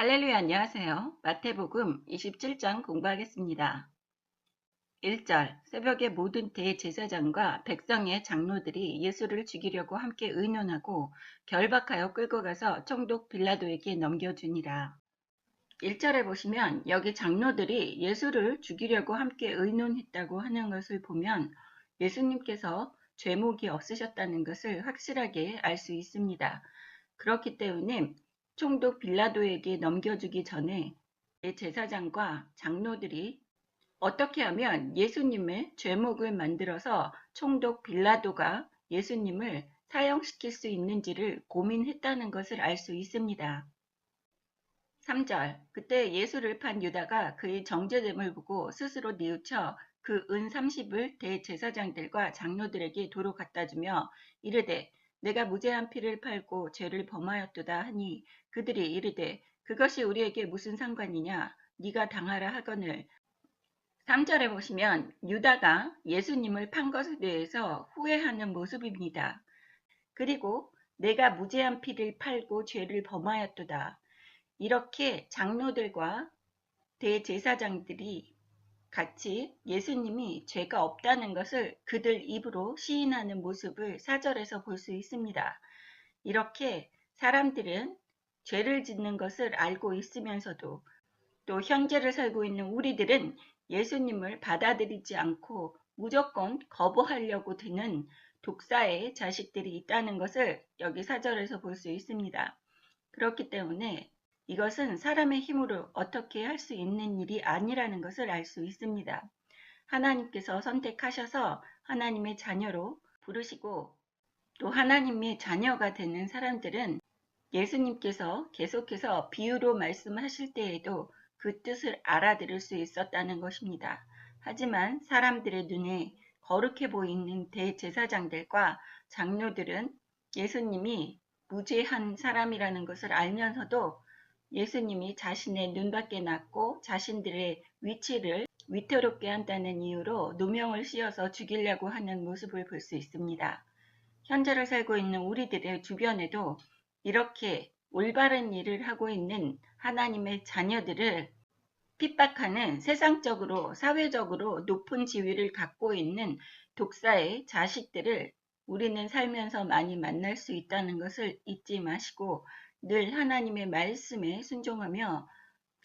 할렐루야, 안녕하세요. 마태복음 27장 공부하겠습니다. 1절, 새벽에 모든 대제사장과 백성의 장로들이 예수를 죽이려고 함께 의논하고 결박하여 끌고 가서 총독 빌라도에게 넘겨주니라. 1절에 보시면 여기 장로들이 예수를 죽이려고 함께 의논했다고 하는 것을 보면 예수님께서 죄목이 없으셨다는 것을 확실하게 알 수 있습니다. 그렇기 때문에 총독 빌라도에게 넘겨주기 전에 제사장과 장로들이 어떻게 하면 예수님의 죄목을 만들어서 총독 빌라도가 예수님을 사형시킬 수 있는지를 고민했다는 것을 알 수 있습니다. 3절, 그때 예수를 판 유다가 그의 정죄됨을 보고 스스로 뉘우쳐 그 은 30을 대제사장들과 장로들에게 도로 갖다 주며 이르되 내가 무죄한 피를 팔고 죄를 범하였도다 하니 그들이 이르되 그것이 우리에게 무슨 상관이냐 네가 당하라 하거늘. 3절에 보시면 유다가 예수님을 판 것에 대해서 후회하는 모습입니다. 그리고 내가 무죄한 피를 팔고 죄를 범하였도다. 이렇게 장로들과 대제사장들이 같이 예수님이 죄가 없다는 것을 그들 입으로 시인하는 모습을 4절에서 볼 수 있습니다. 이렇게 사람들은 죄를 짓는 것을 알고 있으면서도 또 현재를 살고 있는 우리들은 예수님을 받아들이지 않고 무조건 거부하려고 드는 독사의 자식들이 있다는 것을 여기 4절에서 볼 수 있습니다. 그렇기 때문에 이것은 사람의 힘으로 어떻게 할 수 있는 일이 아니라는 것을 알 수 있습니다. 하나님께서 선택하셔서 하나님의 자녀로 부르시고 또 하나님의 자녀가 되는 사람들은 예수님께서 계속해서 비유로 말씀하실 때에도 그 뜻을 알아들을 수 있었다는 것입니다. 하지만 사람들의 눈에 거룩해 보이는 대제사장들과 장로들은 예수님이 무죄한 사람이라는 것을 알면서도 예수님이 자신의 눈밖에 났고 자신들의 위치를 위태롭게 한다는 이유로 누명을 씌워서 죽이려고 하는 모습을 볼 수 있습니다. 현재를 살고 있는 우리들의 주변에도 이렇게 올바른 일을 하고 있는 하나님의 자녀들을 핍박하는 세상적으로 사회적으로 높은 지위를 갖고 있는 독사의 자식들을 우리는 살면서 많이 만날 수 있다는 것을 잊지 마시고 늘 하나님의 말씀에 순종하며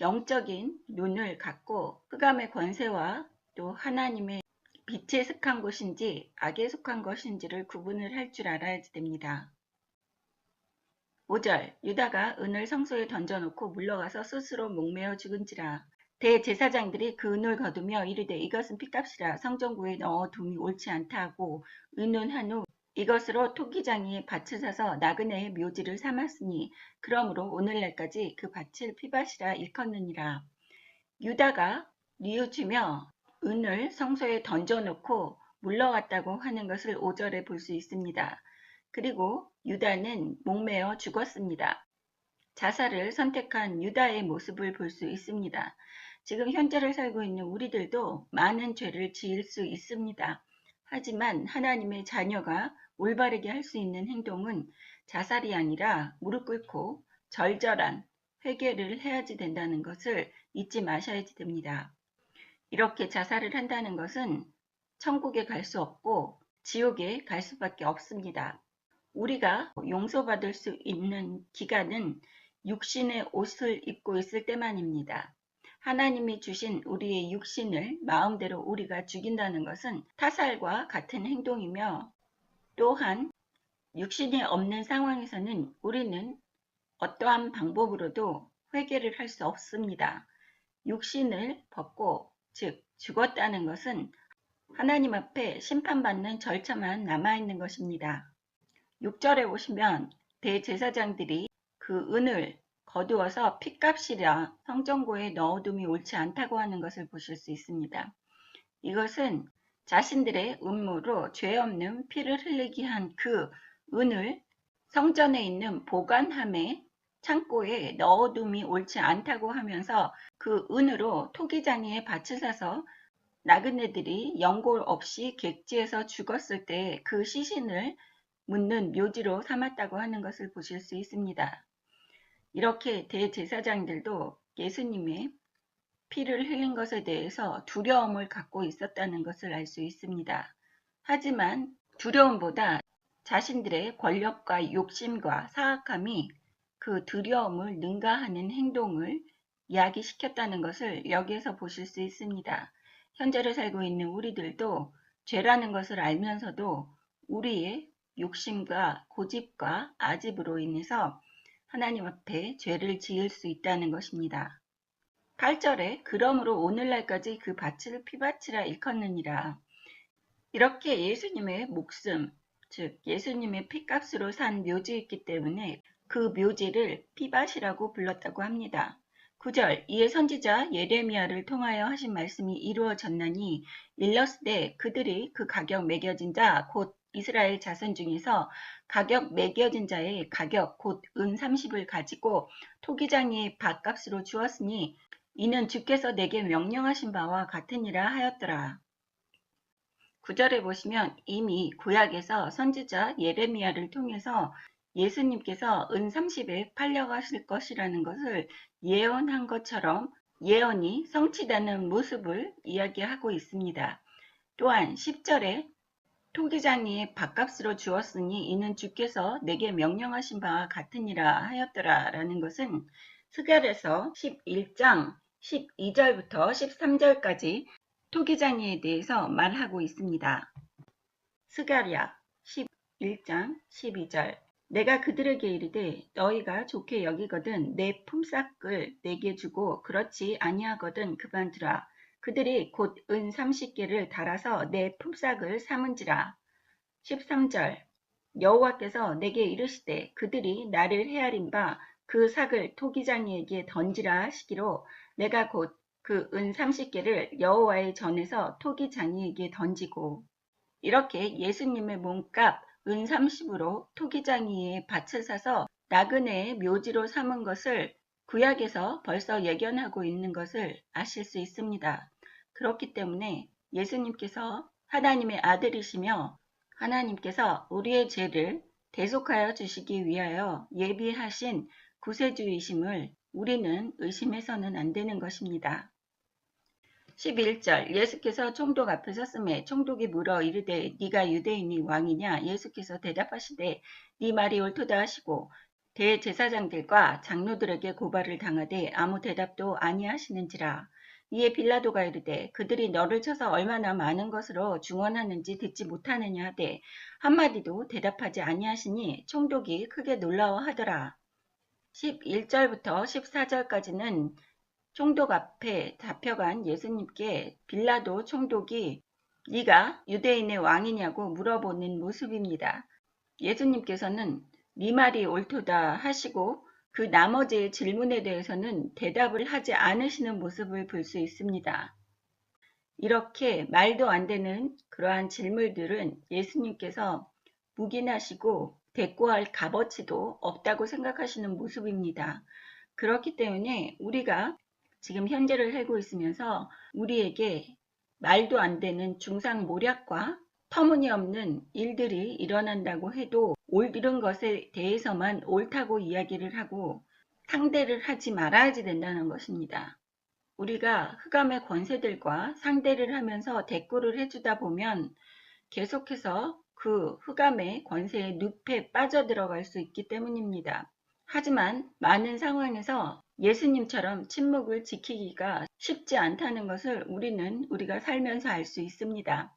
영적인 눈을 갖고 흑암의 권세와 또 하나님의 빛에 속한 것인지 악에 속한 것인지를 구분을 할 줄 알아야 됩니다. 5절, 유다가 은을 성소에 던져놓고 물러가서 스스로 목매어 죽은지라. 대제사장들이 그 은을 거두며 이르되 이것은 핏값이라 성전구에 넣어 둠이 옳지 않다 하고 의논한 후 이것으로 토기장이의 밭을 사서 나그네의 묘지를 삼았으니 그러므로 오늘날까지 그 밭을 피밭이라 일컫느니라. 유다가 뉘우치며 은을 성소에 던져놓고 물러갔다고 하는 것을 5절에 볼 수 있습니다. 그리고 유다는 목매어 죽었습니다. 자살을 선택한 유다의 모습을 볼 수 있습니다. 지금 현재를 살고 있는 우리들도 많은 죄를 지을 수 있습니다. 하지만 하나님의 자녀가 올바르게 할 수 있는 행동은 자살이 아니라 무릎 꿇고 절절한 회개를 해야지 된다는 것을 잊지 마셔야지 됩니다. 이렇게 자살을 한다는 것은 천국에 갈 수 없고 지옥에 갈 수밖에 없습니다. 우리가 용서받을 수 있는 기간은 육신의 옷을 입고 있을 때만입니다. 하나님이 주신 우리의 육신을 마음대로 우리가 죽인다는 것은 타살과 같은 행동이며 또한 육신이 없는 상황에서는 우리는 어떠한 방법으로도 회개를 할 수 없습니다. 육신을 벗고 즉 죽었다는 것은 하나님 앞에 심판받는 절차만 남아있는 것입니다. 6절에 보시면 대제사장들이 그 은을 거두어서 핏값이라 성전고에 넣어둠이 옳지 않다고 하는 것을 보실 수 있습니다. 이것은 자신들의 음모로 죄 없는 피를 흘리게 한 그 은을 성전에 있는 보관함의 창고에 넣어둠이 옳지 않다고 하면서 그 은으로 토기장이의 밭을 사서 나그네들이 연골 없이 객지에서 죽었을 때 그 시신을 묻는 묘지로 삼았다고 하는 것을 보실 수 있습니다. 이렇게 대제사장들도 예수님의 피를 흘린 것에 대해서 두려움을 갖고 있었다는 것을 알 수 있습니다. 하지만 두려움보다 자신들의 권력과 욕심과 사악함이 그 두려움을 능가하는 행동을 이야기시켰다는 것을 여기에서 보실 수 있습니다. 현재를 살고 있는 우리들도 죄라는 것을 알면서도 우리의 욕심과 고집과 아집으로 인해서 하나님 앞에 죄를 지을 수 있다는 것입니다. 8절에 그러므로 오늘날까지 그 밭을 피밭이라 일컫느니라. 이렇게 예수님의 목숨, 즉 예수님의 피값으로 산 묘지였기 때문에 그 묘지를 피밭이라고 불렀다고 합니다. 9절 이에 선지자 예레미야를 통하여 하신 말씀이 이루어졌나니 일렀으되 그들이 그 가격 매겨진 자 곧 이스라엘 자손 중에서 가격 매겨진 자의 가격 곧 은 30을 가지고 토기장의 밭값으로 주었으니 이는 주께서 내게 명령하신 바와 같으니라 하였더라. 9절에 보시면 이미 구약에서 선지자 예레미야를 통해서 예수님께서 은 30에 팔려가실 것이라는 것을 예언한 것처럼 예언이 성취되는 모습을 이야기하고 있습니다. 또한 10절에 토기장이 밭값으로 주었으니 이는 주께서 내게 명령하신 바와 같으니라 하였더라 라는 것은 스갈에서 11장 12절부터 13절까지 토기장이에 대해서 말하고 있습니다. 스가랴 11장 12절 내가 그들에게 이르되 너희가 좋게 여기거든 내 품삯을 내게 주고 그렇지 아니하거든 그만두라. 그들이 곧 은 30개를 달아서 내 품삯을 삼은지라. 13절 여호와께서 내게 이르시되 그들이 나를 헤아린 바 그 삭을 토기장이에게 던지라 하시기로 내가 곧 그 은 30개를 여호와의 전에서 토기장이에게 던지고 이렇게 예수님의 몸값 은 30으로 토기장이의 밭을 사서 나그네의 묘지로 삼은 것을 구약에서 벌써 예견하고 있는 것을 아실 수 있습니다. 그렇기 때문에 예수님께서 하나님의 아들이시며 하나님께서 우리의 죄를 대속하여 주시기 위하여 예비하신 구세주이심을 우리는 의심해서는 안 되는 것입니다. 11절 예수께서 총독 앞에 섰음에 총독이 물어 이르되 네가 유대인이 왕이냐? 예수께서 대답하시되 네 말이 옳도다 하시고 대제사장들과 장로들에게 고발을 당하되 아무 대답도 아니하시는지라. 이에 빌라도가 이르되 그들이 너를 쳐서 얼마나 많은 것으로 중언하는지 듣지 못하느냐 하되 한마디도 대답하지 아니하시니 총독이 크게 놀라워하더라. 11절부터 14절까지는 총독 앞에 잡혀간 예수님께 빌라도 총독이 네가 유대인의 왕이냐고 물어보는 모습입니다. 예수님께서는 네 말이 옳도다 하시고 그 나머지의 질문에 대해서는 대답을 하지 않으시는 모습을 볼 수 있습니다. 이렇게 말도 안 되는 그러한 질문들은 예수님께서 묵인하시고 대꾸할 값어치도 없다고 생각하시는 모습입니다. 그렇기 때문에 우리가 지금 현재를 살고 있으면서 우리에게 말도 안 되는 중상모략과 터무니없는 일들이 일어난다고 해도 옳은 것에 대해서만 옳다고 이야기를 하고 상대를 하지 말아야지 된다는 것입니다. 우리가 흑암의 권세들과 상대를 하면서 대꾸를 해주다 보면 계속해서 그 흑암의 권세의 늪에 빠져들어갈 수 있기 때문입니다. 하지만 많은 상황에서 예수님처럼 침묵을 지키기가 쉽지 않다는 것을 우리가 살면서 알 수 있습니다.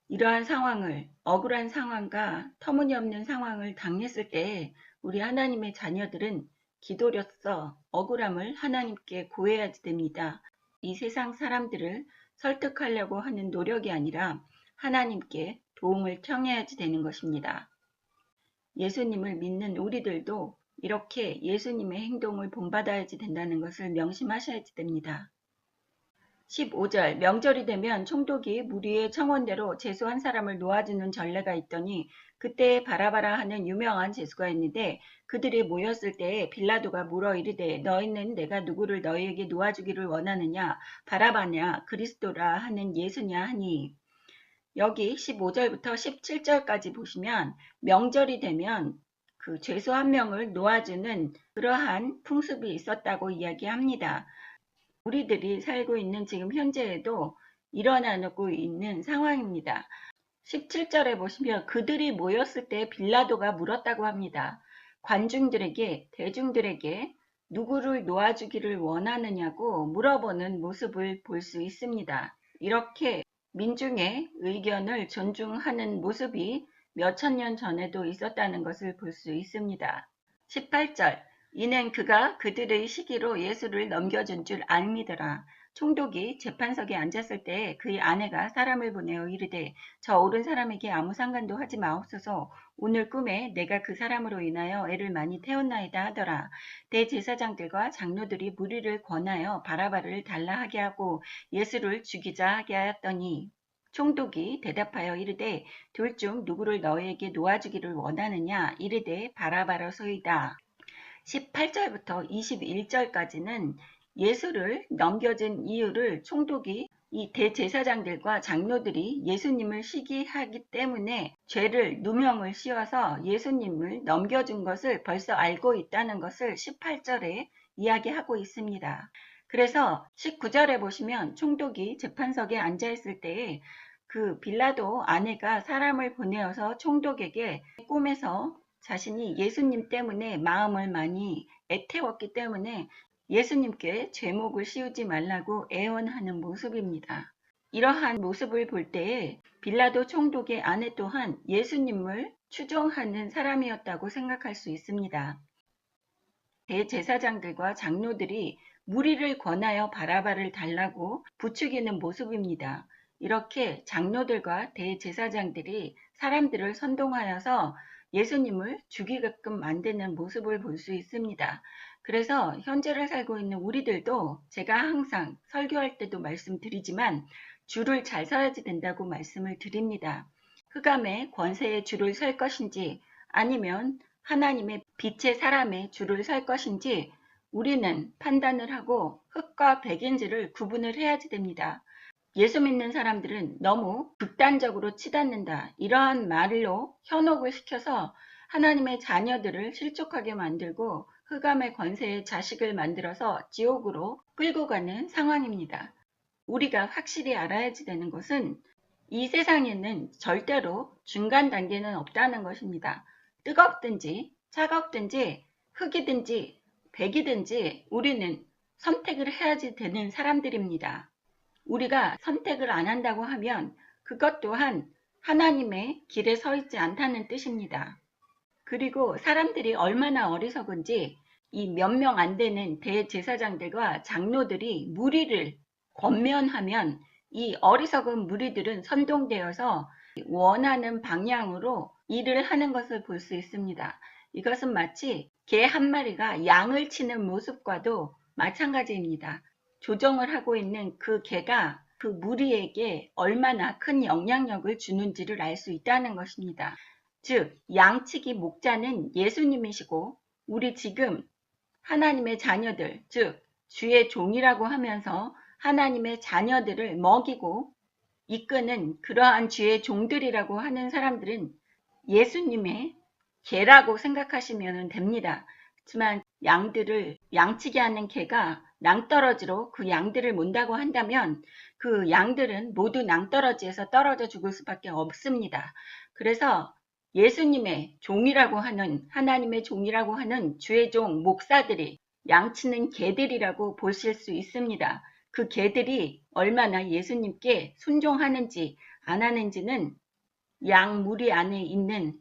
이러한 상황을, 억울한 상황과 터무니없는 상황을 당했을 때 우리 하나님의 자녀들은 기도로써 억울함을 하나님께 고해야지 됩니다. 이 세상 사람들을 설득하려고 하는 노력이 아니라 하나님께 도움을 청해야지 되는 것입니다. 예수님을 믿는 우리들도 이렇게 예수님의 행동을 본받아야지 된다는 것을 명심하셔야지 됩니다. 15절 명절이 되면 총독이 무리의 청원대로 제수 한 사람을 놓아주는 전례가 있더니 그때에 바라바라 하는 유명한 제수가 있는데 그들이 모였을 때에 빌라도가 물어 이르되 너희는 내가 누구를 너희에게 놓아주기를 원하느냐 바라바냐 그리스도라 하는 예수냐 하니 여기 15절부터 17절까지 보시면 명절이 되면 그 죄수 한 명을 놓아주는 그러한 풍습이 있었다고 이야기합니다. 우리들이 살고 있는 지금 현재에도 일어나고 있는 상황입니다. 17절에 보시면 그들이 모였을 때 빌라도가 물었다고 합니다. 관중들에게, 대중들에게 누구를 놓아주기를 원하느냐고 물어보는 모습을 볼 수 있습니다. 이렇게 민중의 의견을 존중하는 모습이 몇천 년 전에도 있었다는 것을 볼 수 있습니다. 18절 이는 그가 그들의 시기로 예수를 넘겨준 줄 알미더라. 총독이 재판석에 앉았을 때 그의 아내가 사람을 보내어 이르되 저 오른 사람에게 아무 상관도 하지 마옵소서. 오늘 꿈에 내가 그 사람으로 인하여 애를 많이 태웠나이다 하더라. 대제사장들과 장로들이 무리를 권하여 바라바를 달라 하게 하고 예수를 죽이자 하게 하였더니 총독이 대답하여 이르되 둘 중 누구를 너희에게 놓아주기를 원하느냐 이르되 바라바로소이다. 18절부터 21절까지는 예수를 넘겨준 이유를 총독이 이 대제사장들과 장로들이 예수님을 시기하기 때문에 죄를 누명을 씌워서 예수님을 넘겨준 것을 벌써 알고 있다는 것을 18절에 이야기하고 있습니다. 그래서 19절에 보시면 총독이 재판석에 앉아있을 때에 그 빌라도 아내가 사람을 보내어서 총독에게 꿈에서 자신이 예수님 때문에 마음을 많이 애태웠기 때문에 예수님께 죄목을 씌우지 말라고 애원하는 모습입니다. 이러한 모습을 볼 때에 빌라도 총독의 아내 또한 예수님을 추종하는 사람이었다고 생각할 수 있습니다. 대제사장들과 장로들이 무리를 권하여 바라바를 달라고 부추기는 모습입니다. 이렇게 장로들과 대제사장들이 사람들을 선동하여서 예수님을 죽이게끔 만드는 모습을 볼 수 있습니다. 그래서 현재를 살고 있는 우리들도 제가 항상 설교할 때도 말씀드리지만 줄을 잘 서야지 된다고 말씀을 드립니다. 흑암의 권세의 줄을 설 것인지 아니면 하나님의 빛의 사람의 줄을 설 것인지 우리는 판단을 하고 흑과 백인지를 구분을 해야지 됩니다. 예수 믿는 사람들은 너무 극단적으로 치닫는다. 이러한 말로 현혹을 시켜서 하나님의 자녀들을 실족하게 만들고 흑암의 권세의 자식을 만들어서 지옥으로 끌고 가는 상황입니다. 우리가 확실히 알아야지 되는 것은 이 세상에는 절대로 중간 단계는 없다는 것입니다. 뜨겁든지 차갑든지 흑이든지 백이든지 우리는 선택을 해야지 되는 사람들입니다. 우리가 선택을 안 한다고 하면 그것 또한 하나님의 길에 서 있지 않다는 뜻입니다. 그리고 사람들이 얼마나 어리석은지 이 몇 명 안 되는 대제사장들과 장로들이 무리를 권면하면 이 어리석은 무리들은 선동되어서 원하는 방향으로 일을 하는 것을 볼 수 있습니다. 이것은 마치 개 한 마리가 양을 치는 모습과도 마찬가지입니다. 조정을 하고 있는 그 개가 그 무리에게 얼마나 큰 영향력을 주는지를 알 수 있다는 것입니다. 즉 양치기 목자는 예수님이시고 우리 지금 하나님의 자녀들, 즉 주의 종이라고 하면서 하나님의 자녀들을 먹이고 이끄는 그러한 주의 종들이라고 하는 사람들은 예수님의 개라고 생각하시면 됩니다. 하지만 양들을 양치게 하는 개가 낭떠러지로 그 양들을 몬다고 한다면 그 양들은 모두 낭떠러지에서 떨어져 죽을 수밖에 없습니다. 그래서 예수님의 종이라고 하는 하나님의 종이라고 하는 주의 종 목사들이 양치는 개들이라고 보실 수 있습니다. 그 개들이 얼마나 예수님께 순종하는지 안 하는지는 양 무리 안에 있는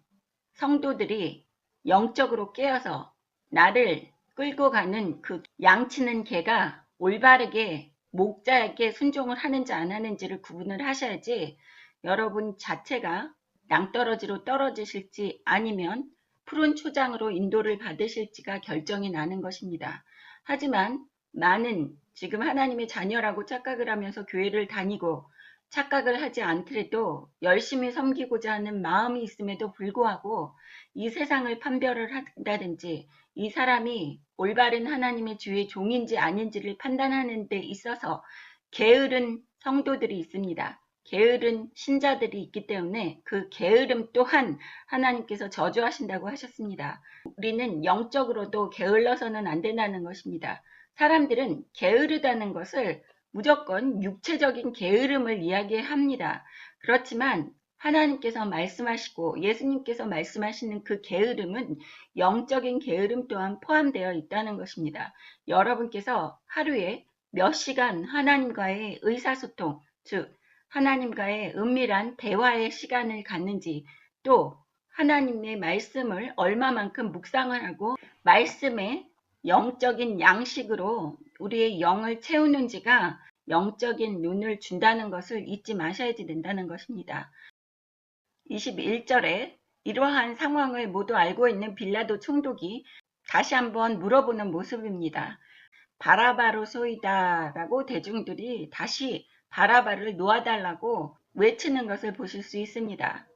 성도들이 영적으로 깨어서 나를 끌고 가는 그 양치는 개가 올바르게 목자에게 순종을 하는지 안 하는지를 구분을 하셔야지 여러분 자체가 낭떠러지로 떨어지실지 아니면 푸른 초장으로 인도를 받으실지가 결정이 나는 것입니다. 하지만 많은 지금 하나님의 자녀라고 착각을 하면서 교회를 다니고 착각을 하지 않더라도 열심히 섬기고자 하는 마음이 있음에도 불구하고 이 세상을 판별을 한다든지 이 사람이 올바른 하나님의 주의 종인지 아닌지를 판단하는 데 있어서 게으른 성도들이 있습니다. 게으른 신자들이 있기 때문에 그 게으름 또한 하나님께서 저주하신다고 하셨습니다. 우리는 영적으로도 게을러서는 안 된다는 것입니다. 사람들은 게으르다는 것을 무조건 육체적인 게으름을 이야기합니다. 그렇지만 하나님께서 말씀하시고 예수님께서 말씀하시는 그 게으름은 영적인 게으름 또한 포함되어 있다는 것입니다. 여러분께서 하루에 몇 시간 하나님과의 의사소통, 즉 하나님과의 은밀한 대화의 시간을 갖는지, 또 하나님의 말씀을 얼마만큼 묵상을 하고 말씀의 영적인 양식으로 우리의 영을 채우는지가 영적인 눈을 준다는 것을 잊지 마셔야지 된다는 것입니다. 21절에 이러한 상황을 모두 알고 있는 빌라도 총독이 다시 한번 물어보는 모습입니다. 바라바로 소이다 라고 대중들이 다시 바라바를 놓아달라고 외치는 것을 보실 수 있습니다.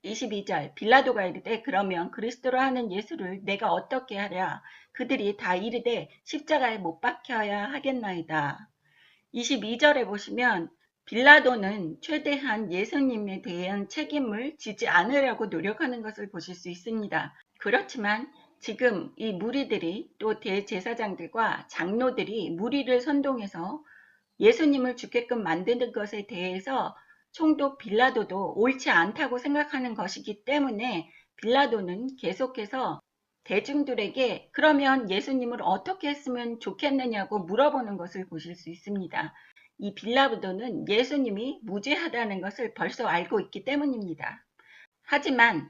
22절 빌라도가 이르되 그러면 그리스도로 하는 예수를 내가 어떻게 하랴. 그들이 다 이르되 십자가에 못 박혀야 하겠나이다. 22절에 보시면 빌라도는 최대한 예수님에 대한 책임을 지지 않으려고 노력하는 것을 보실 수 있습니다. 그렇지만 지금 이 무리들이 또 대제사장들과 장로들이 무리를 선동해서 예수님을 죽게끔 만드는 것에 대해서 총독 빌라도도 옳지 않다고 생각하는 것이기 때문에 빌라도는 계속해서 대중들에게 그러면 예수님을 어떻게 했으면 좋겠느냐고 물어보는 것을 보실 수 있습니다. 이 빌라도는 예수님이 무죄하다는 것을 벌써 알고 있기 때문입니다. 하지만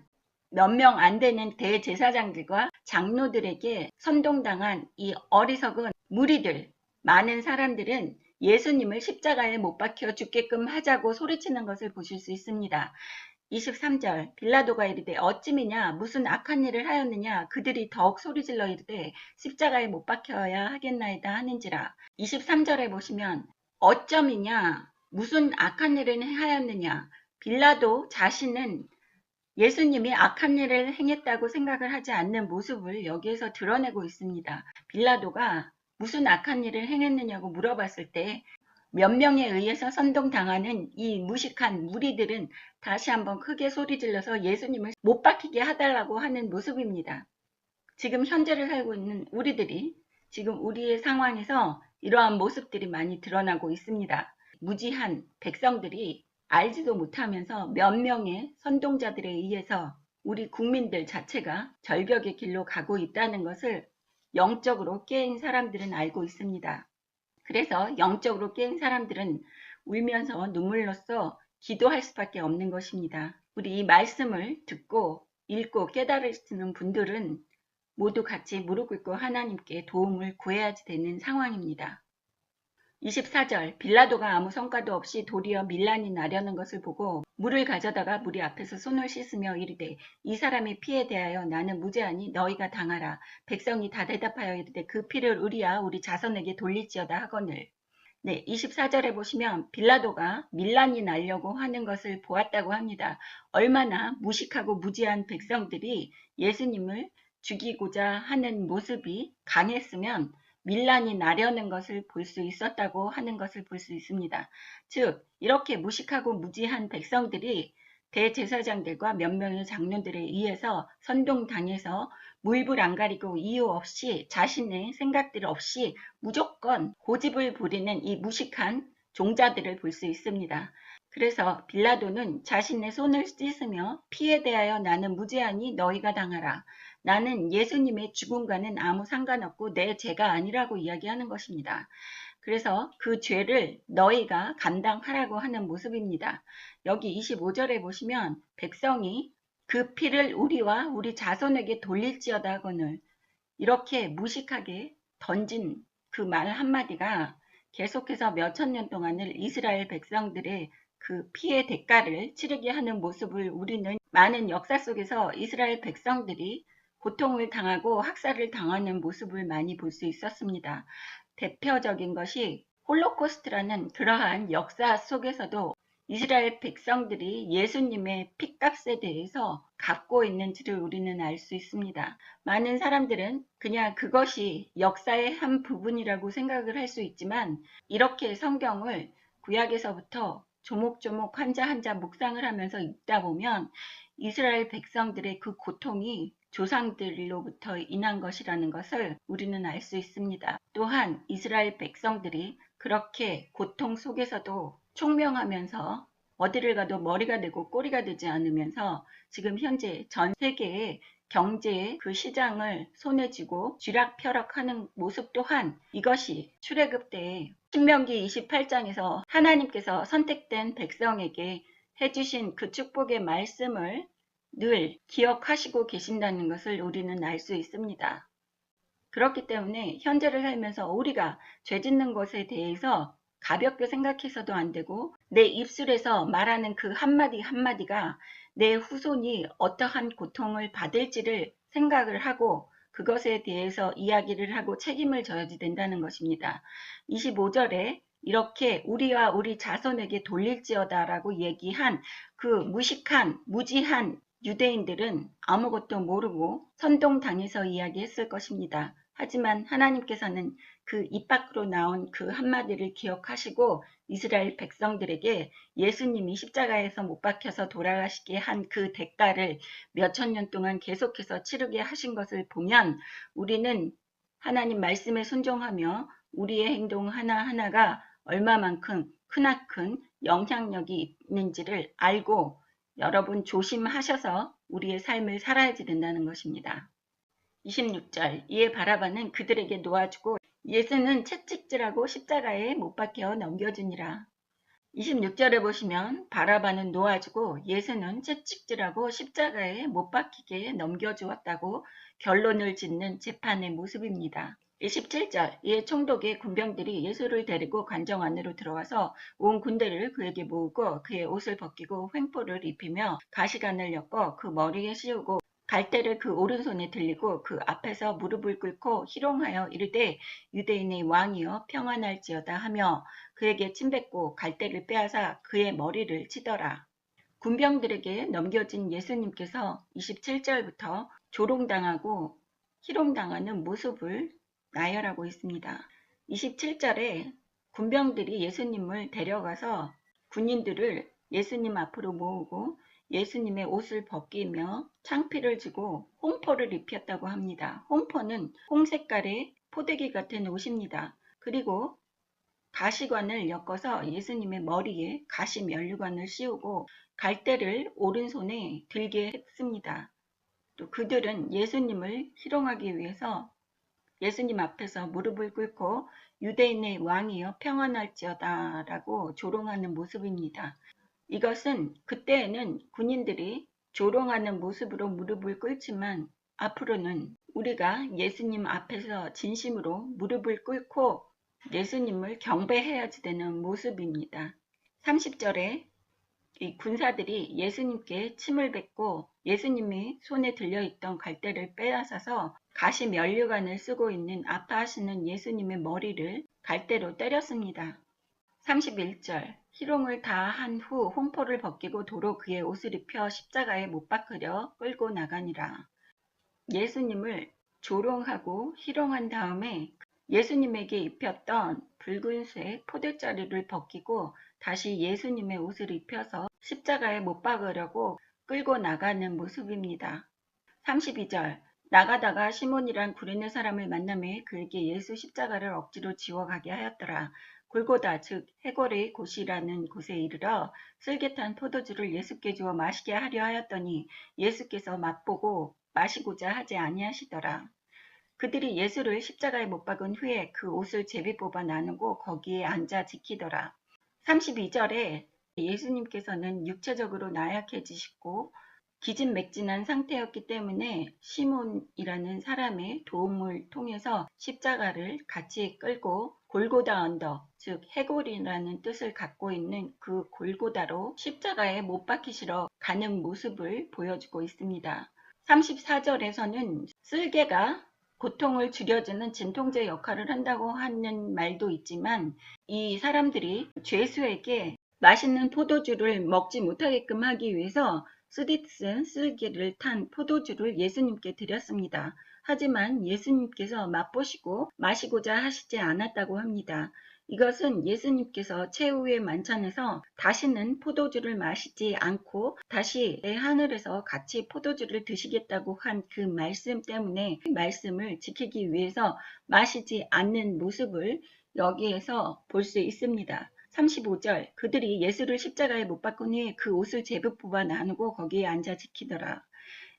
몇 명 안 되는 대제사장들과 장로들에게 선동당한 이 어리석은 무리들, 많은 사람들은 예수님을 십자가에 못 박혀 죽게끔 하자고 소리치는 것을 보실 수 있습니다. 23절 빌라도가 이르되 어찌미냐 무슨 악한 일을 하였느냐 그들이 더욱 소리질러 이르되 십자가에 못 박혀야 하겠나이다 하는지라. 23절에 보시면 어쩜이냐 무슨 악한 일을 하였느냐. 빌라도 자신은 예수님이 악한 일을 행했다고 생각을 하지 않는 모습을 여기에서 드러내고 있습니다. 빌라도가 무슨 악한 일을 행했느냐고 물어봤을 때 몇 명에 의해서 선동당하는 이 무식한 무리들은 다시 한번 크게 소리질러서 예수님을 못 박히게 해달라고 하는 모습입니다. 지금 현재를 살고 있는 우리들이 지금 우리의 상황에서 이러한 모습들이 많이 드러나고 있습니다. 무지한 백성들이 알지도 못하면서 몇 명의 선동자들에 의해서 우리 국민들 자체가 절벽의 길로 가고 있다는 것을 영적으로 깨인 사람들은 알고 있습니다. 그래서 영적으로 깨인 사람들은 울면서 눈물로써 기도할 수밖에 없는 것입니다. 우리 이 말씀을 듣고 읽고 깨달으시는 분들은 모두 같이 무릎 꿇고 하나님께 도움을 구해야지 되는 상황입니다. 24절 빌라도가 아무 성과도 없이 도리어 밀란이 나려는 것을 보고 물을 가져다가 무리 앞에서 손을 씻으며 이르되 이 사람의 피에 대하여 나는 무죄하니 너희가 당하라. 백성이 다 대답하여 이르되 그 피를 우리야 우리 자손에게 돌릴지어다 하거늘. 네, 24절에 보시면 빌라도가 밀란이 나려고 하는 것을 보았다고 합니다. 얼마나 무식하고 무지한 백성들이 예수님을 죽이고자 하는 모습이 강했으면 밀란이 나려는 것을 볼 수 있었다고 하는 것을 볼 수 있습니다. 즉 이렇게 무식하고 무지한 백성들이 대제사장들과 몇 명의 장로들에 의해서 선동당해서 물불 안 가리고 이유 없이 자신의 생각들 없이 무조건 고집을 부리는 이 무식한 종자들을 볼 수 있습니다. 그래서 빌라도는 자신의 손을 씻으며 피에 대하여 나는 무죄하니 너희가 당하라. 나는 예수님의 죽음과는 아무 상관없고 내 죄가 아니라고 이야기하는 것입니다. 그래서 그 죄를 너희가 감당하라고 하는 모습입니다. 여기 25절에 보시면 백성이 그 피를 우리와 우리 자손에게 돌릴지어다 하거늘 이렇게 무식하게 던진 그 말 한마디가 계속해서 몇천 년 동안을 이스라엘 백성들의 그 피의 대가를 치르게 하는 모습을 우리는 많은 역사 속에서 이스라엘 백성들이 고통을 당하고 학살을 당하는 모습을 많이 볼 수 있었습니다. 대표적인 것이 홀로코스트라는 그러한 역사 속에서도 이스라엘 백성들이 예수님의 핏값에 대해서 갖고 있는지를 우리는 알 수 있습니다. 많은 사람들은 그냥 그것이 역사의 한 부분이라고 생각을 할 수 있지만 이렇게 성경을 구약에서부터 조목조목 한자 한자 묵상을 하면서 읽다 보면 이스라엘 백성들의 그 고통이 조상들로부터 인한 것이라는 것을 우리는 알 수 있습니다. 또한 이스라엘 백성들이 그렇게 고통 속에서도 총명하면서 어디를 가도 머리가 되고 꼬리가 되지 않으면서 지금 현재 전 세계의 경제의 그 시장을 손에 쥐고 쥐락펴락하는 모습 또한 이것이 출애굽 때에 신명기 28장에서 하나님께서 선택된 백성에게 해주신 그 축복의 말씀을 늘 기억하시고 계신다는 것을 우리는 알 수 있습니다. 그렇기 때문에 현재를 살면서 우리가 죄 짓는 것에 대해서 가볍게 생각해서도 안 되고 내 입술에서 말하는 그 한마디 한마디가 내 후손이 어떠한 고통을 받을지를 생각을 하고 그것에 대해서 이야기를 하고 책임을 져야지 된다는 것입니다. 25절에 이렇게 우리와 우리 자손에게 돌릴지어다 라고 얘기한 그 무식한 무지한 유대인들은 아무것도 모르고 선동당해서 이야기했을 것입니다. 하지만 하나님께서는 그 입 밖으로 나온 그 한마디를 기억하시고 이스라엘 백성들에게 예수님이 십자가에서 못 박혀서 돌아가시게 한 그 대가를 몇천 년 동안 계속해서 치르게 하신 것을 보면 우리는 하나님 말씀에 순종하며 우리의 행동 하나하나가 얼마만큼 크나큰 영향력이 있는지를 알고 여러분 조심하셔서 우리의 삶을 살아야지 된다는 것입니다. 26절 이에 바라바는 그들에게 놓아주고 예수는 채찍질하고 십자가에 못 박혀 넘겨주니라. 26절에 보시면 바라바는 놓아주고 예수는 채찍질하고 십자가에 못 박히게 넘겨주었다고 결론을 짓는 재판의 모습입니다. 27절 이에 총독의 군병들이 예수를 데리고 관정 안으로 들어와서 온 군대를 그에게 모으고 그의 옷을 벗기고 횡포를 입히며 가시관을 엮어 그 머리에 씌우고 갈대를 그 오른손에 들리고 그 앞에서 무릎을 꿇고 희롱하여 이르되 유대인의 왕이여 평안할지어다 하며 그에게 침뱉고 갈대를 빼앗아 그의 머리를 치더라. 군병들에게 넘겨진 예수님께서 27절부터 조롱당하고 희롱당하는 모습을 나열하고 있습니다. 27절에 군병들이 예수님을 데려가서 군인들을 예수님 앞으로 모으고 예수님의 옷을 벗기며 창피를 지고 홍포를 입혔다고 합니다. 홍포는 홍색깔의 포대기 같은 옷입니다. 그리고 가시관을 엮어서 예수님의 머리에 가시 면류관을 씌우고 갈대를 오른손에 들게 했습니다. 또 그들은 예수님을 희롱하기 위해서 예수님 앞에서 무릎을 꿇고 유대인의 왕이여 평안할지어다 라고 조롱하는 모습입니다. 이것은 그때에는 군인들이 조롱하는 모습으로 무릎을 꿇지만 앞으로는 우리가 예수님 앞에서 진심으로 무릎을 꿇고 예수님을 경배해야지 되는 모습입니다. 30절에 이 군사들이 예수님께 침을 뱉고 예수님이 손에 들려있던 갈대를 빼앗아서 가시 면류관을 쓰고 있는 아파하시는 예수님의 머리를 갈대로 때렸습니다. 31절 희롱을 다 한 후 홍포를 벗기고 도로 그의 옷을 입혀 십자가에 못 박으려 끌고 나가니라. 예수님을 조롱하고 희롱한 다음에 예수님에게 입혔던 붉은색 포대자루를 벗기고 다시 예수님의 옷을 입혀서 십자가에 못 박으려고 끌고 나가는 모습입니다. 32절 나가다가 시몬이란 구레네 사람을 만나매 그에게 예수 십자가를 억지로 지워가게 하였더라. 골고다 즉 해골의 곳이라는 곳에 이르러 쓸개탄 포도주를 예수께 주어 마시게 하려 하였더니 예수께서 맛보고 마시고자 하지 아니하시더라. 그들이 예수를 십자가에 못 박은 후에 그 옷을 제비 뽑아 나누고 거기에 앉아 지키더라. 32절에 예수님께서는 육체적으로 나약해지시고 기진맥진한 상태였기 때문에 시몬이라는 사람의 도움을 통해서 십자가를 같이 끌고 골고다 언덕, 즉 해골이라는 뜻을 갖고 있는 그 골고다로 십자가에 못 박히시러 가는 모습을 보여주고 있습니다. 34절에서는 쓸개가 고통을 줄여주는 진통제 역할을 한다고 하는 말도 있지만 이 사람들이 죄수에게 맛있는 포도주를 먹지 못하게끔 하기 위해서 쓰디쓴 쓸개를 탄 포도주를 예수님께 드렸습니다. 하지만 예수님께서 맛보시고 마시고자 하시지 않았다고 합니다. 이것은 예수님께서 최후의 만찬에서 다시는 포도주를 마시지 않고 다시 내 하늘에서 같이 포도주를 드시겠다고 한 그 말씀 때문에 말씀을 지키기 위해서 마시지 않는 모습을 여기에서 볼 수 있습니다. 35절 그들이 예수를 십자가에 못 박은 후에 그 옷을 제비 뽑아 나누고 거기에 앉아 지키더라.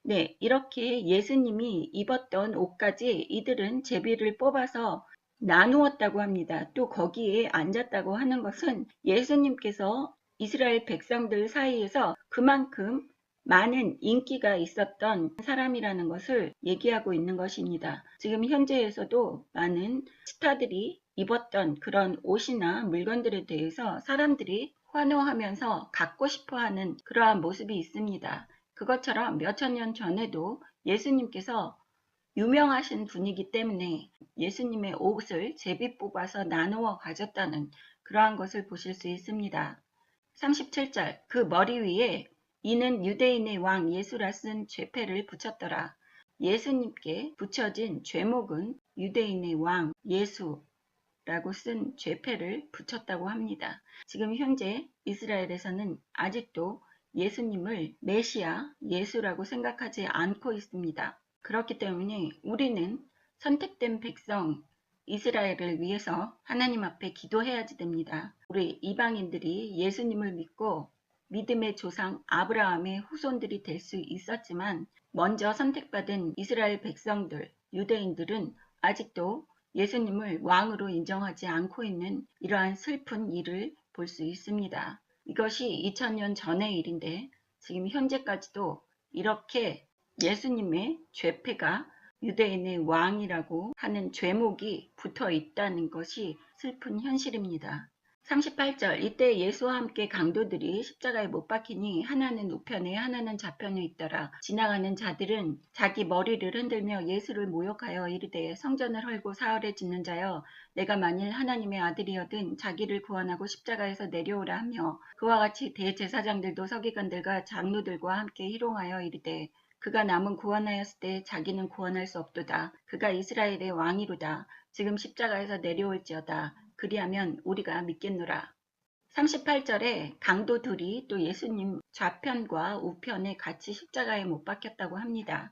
네, 이렇게 예수님이 입었던 옷까지 이들은 제비를 뽑아서 나누었다고 합니다. 또 거기에 앉았다고 하는 것은 예수님께서 이스라엘 백성들 사이에서 그만큼 많은 인기가 있었던 사람이라는 것을 얘기하고 있는 것입니다. 지금 현재에서도 많은 스타들이 입었던 그런 옷이나 물건들에 대해서 사람들이 환호하면서 갖고 싶어 하는 그러한 모습이 있습니다. 그것처럼 몇천 년 전에도 예수님께서 유명하신 분이기 때문에 예수님의 옷을 제비 뽑아서 나누어 가졌다는 그러한 것을 보실 수 있습니다. 37절 그 머리 위에 이는 유대인의 왕 예수라 쓴 죄패를 붙였더라. 예수님께 붙여진 죄목은 유대인의 왕 예수라고 쓴 죄패를 붙였다고 합니다. 지금 현재 이스라엘에서는 아직도 예수님을 메시아, 예수라고 생각하지 않고 있습니다. 그렇기 때문에 우리는 선택된 백성 이스라엘을 위해서 하나님 앞에 기도해야지 됩니다. 우리 이방인들이 예수님을 믿고 믿음의 조상 아브라함의 후손들이 될 수 있었지만 먼저 선택받은 이스라엘 백성들, 유대인들은 아직도 예수님을 왕으로 인정하지 않고 있는 이러한 슬픈 일을 볼 수 있습니다. 이것이 2000년 전의 일인데 지금 현재까지도 이렇게 예수님의 죄패가 유대인의 왕이라고 하는 죄목이 붙어 있다는 것이 슬픈 현실입니다. 38절 이때 예수와 함께 강도들이 십자가에 못 박히니 하나는 우편에 하나는 좌편에 있더라. 지나가는 자들은 자기 머리를 흔들며 예수를 모욕하여 이르되 성전을 헐고 사흘에 짓는 자여 내가 만일 하나님의 아들이여든 자기를 구원하고 십자가에서 내려오라 하며 그와 같이 대제사장들도 서기관들과 장로들과 함께 희롱하여 이르되 그가 남은 구원하였을 때 자기는 구원할 수 없도다. 그가 이스라엘의 왕이로다. 지금 십자가에서 내려올지어다. 그리하면 우리가 믿겠노라. 38절에 강도 둘이 또 예수님 좌편과 우편에 같이 십자가에 못 박혔다고 합니다.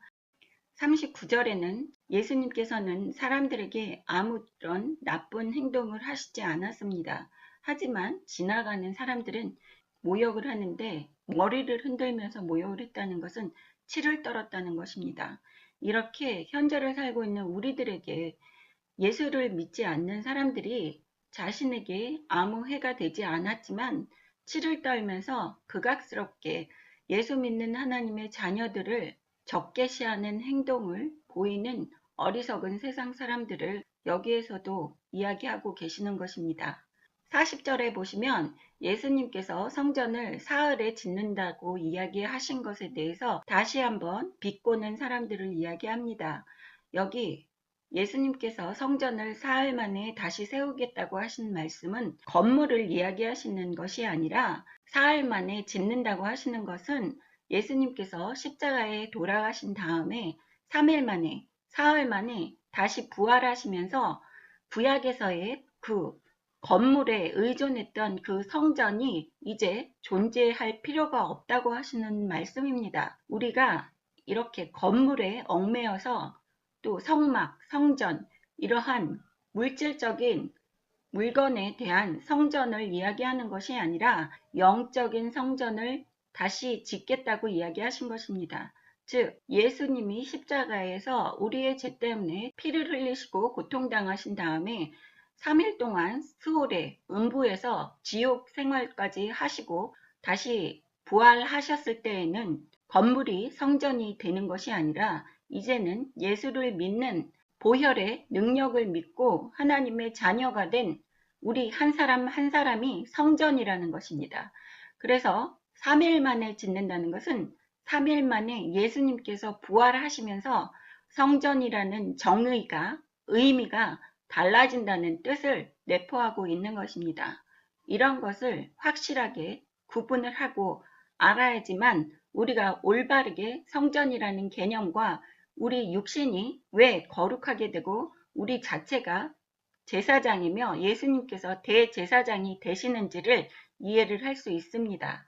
39절에는 예수님께서는 사람들에게 아무런 나쁜 행동을 하시지 않았습니다. 하지만 지나가는 사람들은 모욕을 하는데 머리를 흔들면서 모욕을 했다는 것은 치를 떨었다는 것입니다. 이렇게 현재를 살고 있는 우리들에게 예수를 믿지 않는 사람들이 자신에게 아무 해가 되지 않았지만 치를 떨면서 극악스럽게 예수 믿는 하나님의 자녀들을 적개시하는 행동을 보이는 어리석은 세상 사람들을 여기에서도 이야기하고 계시는 것입니다. 40절에 보시면 예수님께서 성전을 사흘에 짓는다고 이야기하신 것에 대해서 다시 한번 비꼬는 사람들을 이야기합니다. 여기 예수님께서 성전을 사흘 만에 다시 세우겠다고 하신 말씀은 건물을 이야기하시는 것이 아니라 사흘 만에 짓는다고 하시는 것은 예수님께서 십자가에 돌아가신 다음에 3일 만에, 사흘 만에 다시 부활하시면서 구약에서의 그 건물에 의존했던 그 성전이 이제 존재할 필요가 없다고 하시는 말씀입니다. 우리가 이렇게 건물에 얽매여서 또 성막, 성전 이러한 물질적인 물건에 대한 성전을 이야기하는 것이 아니라 영적인 성전을 다시 짓겠다고 이야기하신 것입니다. 즉 예수님이 십자가에서 우리의 죄 때문에 피를 흘리시고 고통당하신 다음에 3일 동안 수월에 음부에서 지옥 생활까지 하시고 다시 부활하셨을 때에는 건물이 성전이 되는 것이 아니라 이제는 예수를 믿는 보혈의 능력을 믿고 하나님의 자녀가 된 우리 한 사람 한 사람이 성전이라는 것입니다. 그래서 3일 만에 짓는다는 것은 3일 만에 예수님께서 부활하시면서 성전이라는 정의가 의미가 달라진다는 뜻을 내포하고 있는 것입니다. 이런 것을 확실하게 구분을 하고 알아야지만 우리가 올바르게 성전이라는 개념과 우리 육신이 왜 거룩하게 되고 우리 자체가 제사장이며 예수님께서 대제사장이 되시는지를 이해를 할 수 있습니다.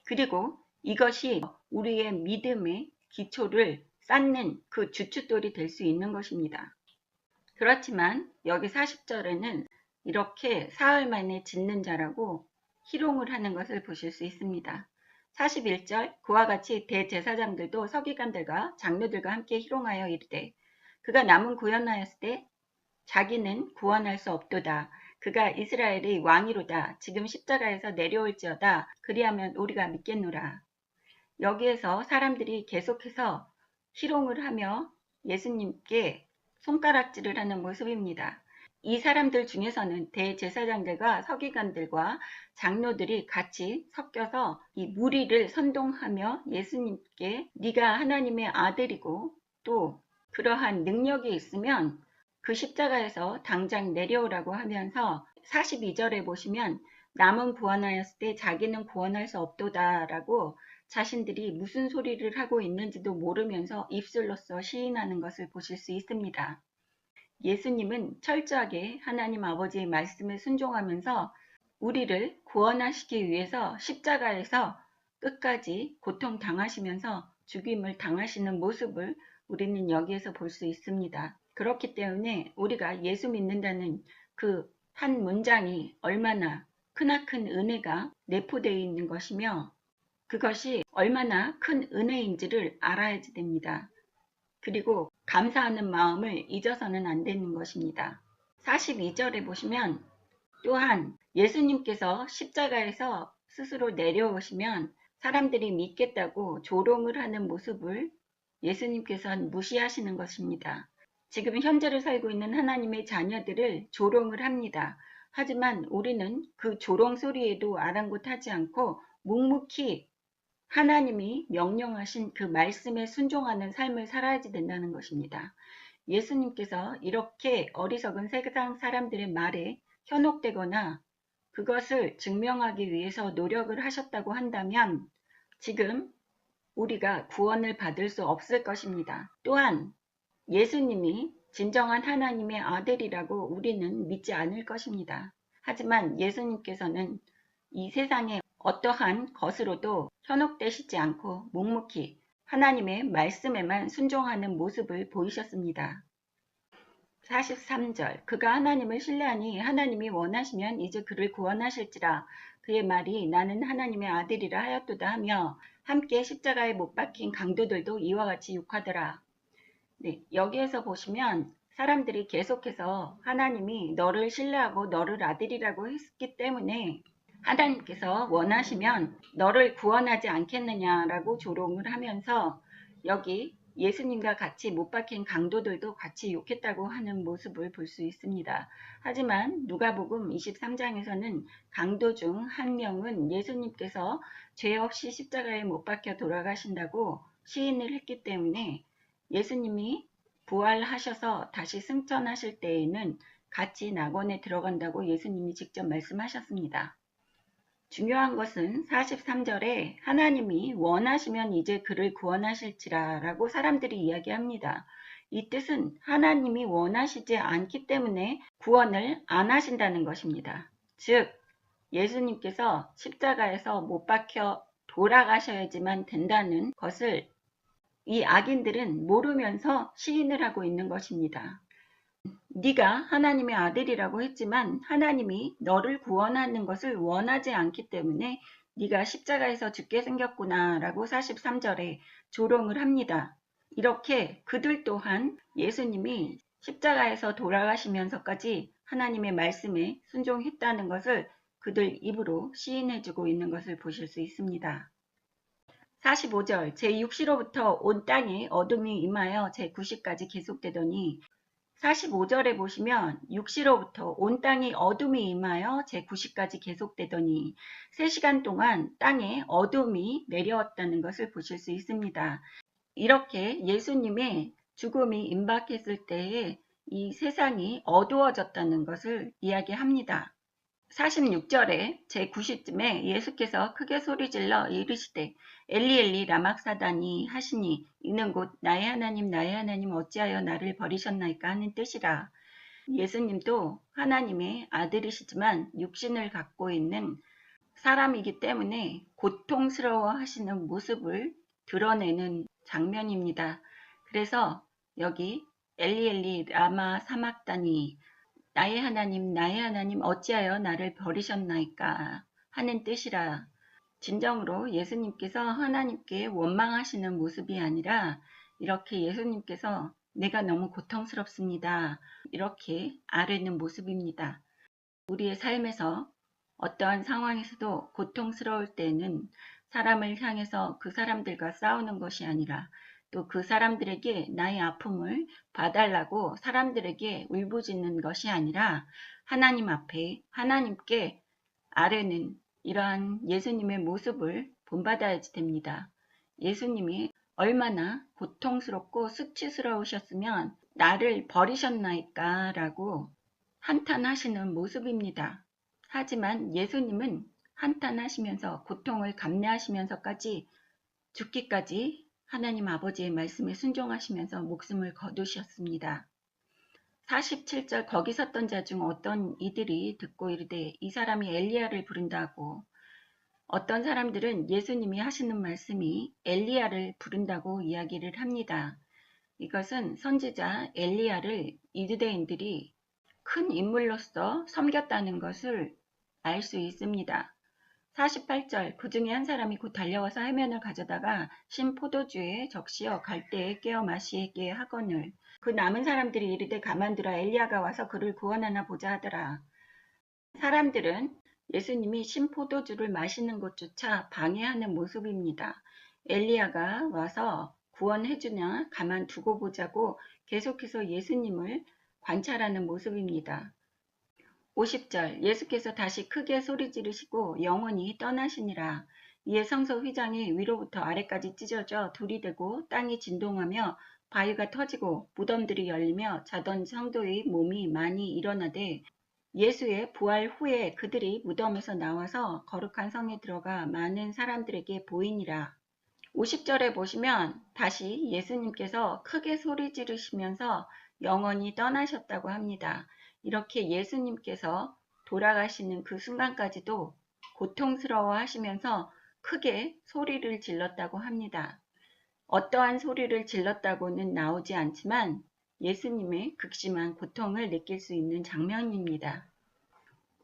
그리고 이것이 우리의 믿음의 기초를 쌓는 그 주춧돌이 될 수 있는 것입니다. 그렇지만 여기 40절에는 이렇게 사흘 만에 짓는 자라고 희롱을 하는 것을 보실 수 있습니다. 41절 그와 같이 대제사장들도 서기관들과 장로들과 함께 희롱하여 이르되 그가 남은 구원하였을 때 자기는 구원할 수 없도다. 그가 이스라엘의 왕이로다. 지금 십자가에서 내려올지어다. 그리하면 우리가 믿겠노라. 여기에서 사람들이 계속해서 희롱을 하며 예수님께 손가락질을 하는 모습입니다. 이 사람들 중에서는 대제사장들과 서기관들과 장로들이 같이 섞여서 이 무리를 선동하며 예수님께 네가 하나님의 아들이고 또 그러한 능력이 있으면 그 십자가에서 당장 내려오라고 하면서 42절에 보시면 남은 구원하였을 때 자기는 구원할 수 없도다라고 자신들이 무슨 소리를 하고 있는지도 모르면서 입술로써 시인하는 것을 보실 수 있습니다. 예수님은 철저하게 하나님 아버지의 말씀에 순종하면서 우리를 구원하시기 위해서 십자가에서 끝까지 고통당하시면서 죽임을 당하시는 모습을 우리는 여기에서 볼 수 있습니다. 그렇기 때문에 우리가 예수 믿는다는 그 한 문장이 얼마나 크나큰 은혜가 내포되어 있는 것이며 그것이 얼마나 큰 은혜인지를 알아야 됩니다. 그리고 감사하는 마음을 잊어서는 안 되는 것입니다. 42절에 보시면 또한 예수님께서 십자가에서 스스로 내려오시면 사람들이 믿겠다고 조롱을 하는 모습을 예수님께서는 무시하시는 것입니다. 지금 현재를 살고 있는 하나님의 자녀들을 조롱을 합니다. 하지만 우리는 그 조롱 소리에도 아랑곳하지 않고 묵묵히 하나님이 명령하신 그 말씀에 순종하는 삶을 살아야 된다는 것입니다. 예수님께서 이렇게 어리석은 세상 사람들의 말에 현혹되거나 그것을 증명하기 위해서 노력을 하셨다고 한다면 지금 우리가 구원을 받을 수 없을 것입니다. 또한 예수님이 진정한 하나님의 아들이라고 우리는 믿지 않을 것입니다. 하지만 예수님께서는 이 세상의 어떠한 것으로도 현혹되시지 않고 묵묵히 하나님의 말씀에만 순종하는 모습을 보이셨습니다. 43절 그가 하나님을 신뢰하니 하나님이 원하시면 이제 그를 구원하실지라 그의 말이 나는 하나님의 아들이라 하였도다 하며 함께 십자가에 못 박힌 강도들도 이와 같이 욕하더라. 네, 여기에서 보시면 사람들이 계속해서 하나님이 너를 신뢰하고 너를 아들이라고 했기 때문에 하나님께서 원하시면 너를 구원하지 않겠느냐라고 조롱을 하면서 여기 예수님과 같이 못 박힌 강도들도 같이 욕했다고 하는 모습을 볼 수 있습니다. 하지만 누가복음 23장에서는 강도 중 한 명은 예수님께서 죄 없이 십자가에 못 박혀 돌아가신다고 시인을 했기 때문에 예수님이 부활하셔서 다시 승천하실 때에는 같이 낙원에 들어간다고 예수님이 직접 말씀하셨습니다. 중요한 것은 43절에 하나님이 원하시면 이제 그를 구원하실지라 라고 사람들이 이야기합니다. 이 뜻은 하나님이 원하시지 않기 때문에 구원을 안 하신다는 것입니다. 즉 예수님께서 십자가에서 못 박혀 돌아가셔야지만 된다는 것을 이 악인들은 모르면서 시인을 하고 있는 것입니다. 네가 하나님의 아들이라고 했지만 하나님이 너를 구원하는 것을 원하지 않기 때문에 네가 십자가에서 죽게 생겼구나 라고 43절에 조롱을 합니다. 이렇게 그들 또한 예수님이 십자가에서 돌아가시면서까지 하나님의 말씀에 순종했다는 것을 그들 입으로 시인해주고 있는 것을 보실 수 있습니다. 45절 제6시로부터 온 땅에 어둠이 임하여 제9시까지 계속되더니 45절에 보시면 6시로부터 온 땅이 어둠이 임하여 제9시까지 계속되더니 3시간 동안 땅에 어둠이 내려왔다는 것을 보실 수 있습니다. 이렇게 예수님의 죽음이 임박했을 때에 이 세상이 어두워졌다는 것을 이야기합니다. 46절에 제9시쯤에 예수께서 크게 소리질러 이르시되 엘리 엘리 라막사다니 하시니 이는 곧 나의 하나님 어찌하여 나를 버리셨나이까 하는 뜻이라. 예수님도 하나님의 아들이시지만 육신을 갖고 있는 사람이기 때문에 고통스러워 하시는 모습을 드러내는 장면입니다. 그래서 여기 엘리 엘리 라마 사막다니 나의 하나님 어찌하여 나를 버리셨나이까 하는 뜻이라. 진정으로 예수님께서 하나님께 원망하시는 모습이 아니라 이렇게 예수님께서 내가 너무 고통스럽습니다. 이렇게 아뢰는 모습입니다. 우리의 삶에서 어떠한 상황에서도 고통스러울 때는 사람을 향해서 그 사람들과 싸우는 것이 아니라 또 그 사람들에게 나의 아픔을 봐달라고 사람들에게 울부짖는 것이 아니라 하나님 앞에 하나님께 아뢰는 이러한 예수님의 모습을 본받아야지 됩니다. 예수님이 얼마나 고통스럽고 수치스러우셨으면 나를 버리셨나이까 라고 한탄하시는 모습입니다. 하지만 예수님은 한탄하시면서 고통을 감내하시면서까지 죽기까지 하나님 아버지의 말씀에 순종하시면서 목숨을 거두셨습니다. 47절 거기 섰던 자 중 어떤 이들이 듣고 이르되 이 사람이 엘리야를 부른다고. 어떤 사람들은 예수님이 하시는 말씀이 엘리야를 부른다고 이야기를 합니다. 이것은 선지자 엘리야를 유대인들이 큰 인물로서 섬겼다는 것을 알 수 있습니다. 48절 그 중에 한 사람이 곧 달려와서 해면을 가져다가 신 포도주에 적시어 갈대에 깨어 마시게 하거늘 그 남은 사람들이 이르되 가만두라 엘리야가 와서 그를 구원하나 보자 하더라. 사람들은 예수님이 신 포도주를 마시는 것조차 방해하는 모습입니다. 엘리야가 와서 구원해주냐 가만두고 보자고 계속해서 예수님을 관찰하는 모습입니다. 50절 예수께서 다시 크게 소리 지르시고 영원히 떠나시니라. 이에 성소 휘장이 위로부터 아래까지 찢어져 둘이 되고 땅이 진동하며 바위가 터지고 무덤들이 열리며 자던 성도의 몸이 많이 일어나되 예수의 부활 후에 그들이 무덤에서 나와서 거룩한 성에 들어가 많은 사람들에게 보이니라. 50절에 보시면 다시 예수님께서 크게 소리 지르시면서 영원히 떠나셨다고 합니다. 이렇게 예수님께서 돌아가시는 그 순간까지도 고통스러워 하시면서 크게 소리를 질렀다고 합니다. 어떠한 소리를 질렀다고는 나오지 않지만 예수님의 극심한 고통을 느낄 수 있는 장면입니다.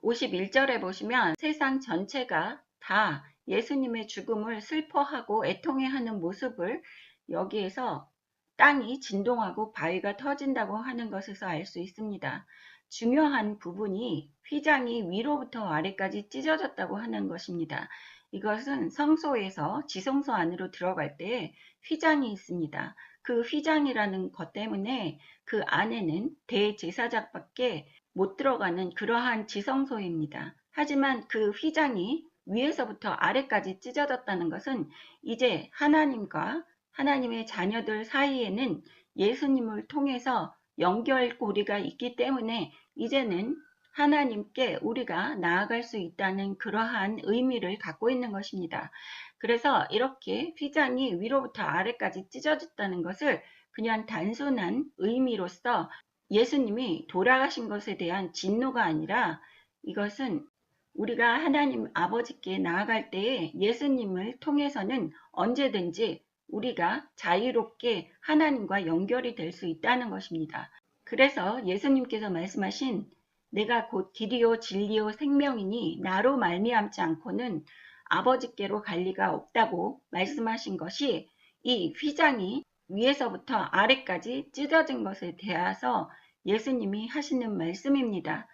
51절에 보시면 세상 전체가 다 예수님의 죽음을 슬퍼하고 애통해하는 모습을 여기에서 땅이 진동하고 바위가 터진다고 하는 것에서 알 수 있습니다. 중요한 부분이 휘장이 위로부터 아래까지 찢어졌다고 하는 것입니다. 이것은 성소에서 지성소 안으로 들어갈 때 휘장이 있습니다. 그 휘장이라는 것 때문에 그 안에는 대제사장밖에 못 들어가는 그러한 지성소입니다. 하지만 그 휘장이 위에서부터 아래까지 찢어졌다는 것은 이제 하나님과 하나님의 자녀들 사이에는 예수님을 통해서 연결고리가 있기 때문에 이제는 하나님께 우리가 나아갈 수 있다는 그러한 의미를 갖고 있는 것입니다. 그래서 이렇게 휘장이 위로부터 아래까지 찢어졌다는 것을 그냥 단순한 의미로서 예수님이 돌아가신 것에 대한 진노가 아니라 이것은 우리가 하나님 아버지께 나아갈 때에 예수님을 통해서는 언제든지 우리가 자유롭게 하나님과 연결이 될 수 있다는 것입니다. 그래서 예수님께서 말씀하신 내가 곧 길이요 진리요 생명이니 나로 말미암지 않고는 아버지께로 갈 리가 없다고 말씀하신 것이 이 휘장이 위에서부터 아래까지 찢어진 것에 대해서 예수님이 하시는 말씀입니다.